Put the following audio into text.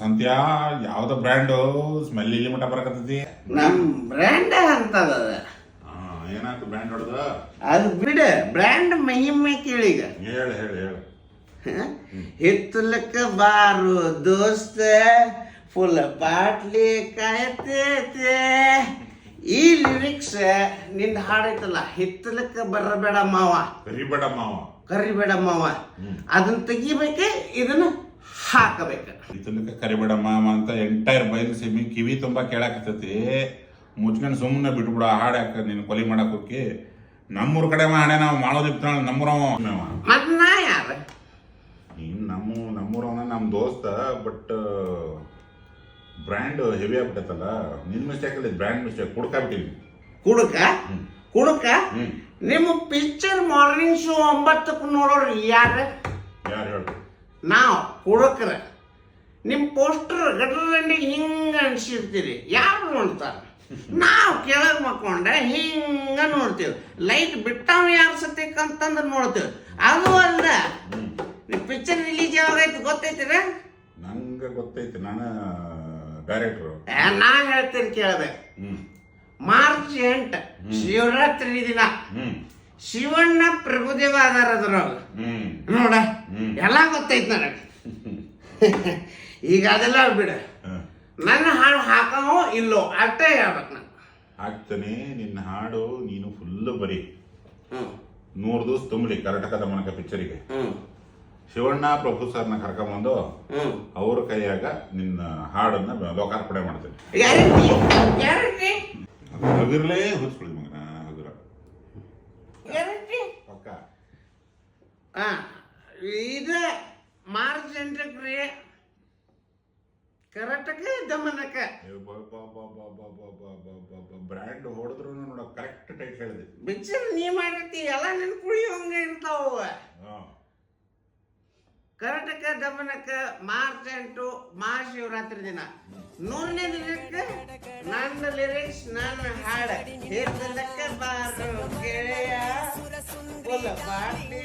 ಸಂತ್ಯಾ ಯಾವ್ದ brand smell ಇಲ್ಲಿ ಮಟ್ಟ ಬರಕತ್ತೈತಿ? ನಮ್ ಬ್ರ್ಯಾಂಡ್ ಅಂತದ ಏನಾಯ್ತು ಬ್ರ್ಯಾಂಡ್ ಹೊಡೆದ? ಅದು ಬಿಡ, ಬ್ರ್ಯಾಂಡ್ ಮಹಿಮೆ ಕೇಳೀಗ. ಹೇಳು ಹೇಳು ಹೇಳು. ಹಿತ್ತಲಕ್ಕ ಬಾರು ದೋಸ್ತ, ಫುಲ್ ಬಾಟ್ಲಿ ಕಾಯತೈತೆ. ಈ ಲಿರಿಕ್ಸ್ ನಿಂದ ಹಾಡೈತಲ್ಲ, ಹಿತ್ತಲಕ್ಕ ಬರಬೇಡ ಮಾವ, ಕರಿಬೇಡ ಮಾವ, ಕರಿಬೇಡ ಮಾವ, ಅದನ್ನ ತೆಗಿಬೇಕೆ, ಇದನ್ನ ಹಾಕಬೇಕ. ಹಿತ್ತಲಕ್ಕ ಕರಿಬೇಡ ಮಾವ ಅಂತ ಎಂಟೈರ್ ಬಯಲು ಸೀಮಿ ಕಿವಿ ತುಂಬಾ ಕೇಳಾಕತ್ತೈತಿ. ಮುಚ್ಕೊಂಡು ಸುಮ್ಮನೆ ಬಿಟ್ಬಿಡ. ಹಾಡು ಯಾಕ ನೀನು ಕೊಲಿ ಮಾಡಕ್ ಹೋಗಿ? ನಮ್ಮೂರ್ ಕಡೆ ಹಾಡೆ ನಾವು ಮಾಡೋದಿಪ್ತ ನಮ್ಮೂರವ. ಮತ್ ನಾ ಯಾರ? ನೀನ್ ನಮ್ಮೂರವನ, ನಮ್ಮ ದೋಸ್ತ. ಬಟ್ ಬ್ರ್ಯಾಂಡ್ ಹೆವಿ ಆಗ್ಬಿಟ್ಟೈತಲ್ಲ. ನಿನ್ ಮಿಸ್ಟೇಕ್ ಅಲ್ಲ, ಬ್ರ್ಯಾಂಡ್ ಮಿಸ್ಟೇಕ್. ಕುಡ್ಕಾಬಿಟ್ಟಿವಿ. ಕುಡುಕ ನಿಮ್ಮ ಪಿಕ್ಚರ್ ಮಾರ್ನಿಂಗ್ ಶೋ 9ಕ್ಕೆ ನೋಡೋರು ಯಾರು ಹೇಳು? ನಾವು ಕುಡುಕ್ರ. ನಿಮ್ಮ ಪೋಸ್ಟರ್ ಗಡ್ರಂಡಿ ಹಿಂಗ ಅನ್ಸಿರ್ತೀರಿ, ಯಾರು ನೋಡ್ತಾರ? ನಾವು ಕೆಳಗೆ ಮಕ್ಕೊಂಡೆ ಹಿಂಗ ನೋಡ್ತೀವಿ. ಲೈಟ್ ಬಿಟ್ಟಾವ ಯಾರು ಸತ್ಯಕ್ಕಂತಂದ್ರೆ ನೋಡ್ತೀವಿ. ಅದು ಅಲ್ಲ, ನೀವು ಪಿಕ್ಚರ್ ರಿಲೀಸ್ ಯಾವಾಗೈತಿ ಗೊತ್ತೈತಿರ? ನಂಗೆ ಗೊತ್ತೈತಿ, ನಾನು ಡೈರೆಕ್ಟ್ರು. ನಾ ಹೇಳ್ತೀನಿ ಕೇಳಬೇಕು. ಮಾರ್ಚ್ 8 ಶಿವರಾತ್ರಿ ದಿನ ಶಿವಣ್ಣ ಪ್ರಭುದೇವ ಆಧಾರ ಅದ್ರೊಳಗ ನೋಡ, ಎಲ್ಲ ಗೊತ್ತೈತಿ ನನಗೆ. ಈಗ ಅದೆಲ್ಲ ಬಿಡ, ನನ್ನ ಹಾಡು ಹಾಕೋ ಇಲ್ಲೋ ಅಷ್ಟೇ ಹೇಳ್ಬೇಕು. ನಾನು ಹಾಕ್ತೇನೆ ನಿನ್ನ ಹಾಡು. ನೀನು ಫುಲ್ ಬರೀ 100 ದಿವಸ ತುಂಬಲಿ ಕರ್ನಾಟಕದ ಮನಕ ಪಿಕ್ಚರಿಗೆ. ಶಿವಣ್ಣ ಪ್ರಭು ಸರ್ನ ಕರ್ಕೊಂಬಂದು ಅವ್ರ ಕೈಯಾಗ ನಿನ್ನ ಹಾಡನ್ನ ಲೋಕಾರ್ಪಣೆ ಮಾಡ್ತೇನೆ. ಹಗುರ್ಲೇ ಹುಚ್ಕೊಳ್ಳಿ ಮಗನ, ಹಗುರ ಪಕ್ಕ. ಇದು ಮಾರ್ಚ್ 8 ಕರ್ನಾಟಕ ದಮನಕ ಬ್ರ್ಯಾಂಡ್ ಹೊಡೆದ್ರು ನೋಡ, ಕರೆಕ್ಟ್ ಟೈಟ್ ಹೇಳಿದೆ. ಪಿಕ್ಚರ್ ನೀ ಮಾಡಿರ್ತಿ, ಎಲ್ಲ ನಿನ್ ಕುಳಿ ಹಂಗ ಇರ್ತಾವ. ಕರ್ನಾಟಕ ದಮನಕ ಮಾರ್ಚ್ 8 ಮಹಾಶಿವರಾತ್ರಿ ದಿನ. 100ನೇ ಲಿರಿಕ್ ನನ್ನ ಲಿರಿಕ್ಸ್, ನನ್ನ ಹಾಡ. ಹಿತ್ತಲಕ್ಕ ಬಾರು ಗೆಳೆಯ, ಫುಲ್ ಬಾಟ್ಲಿ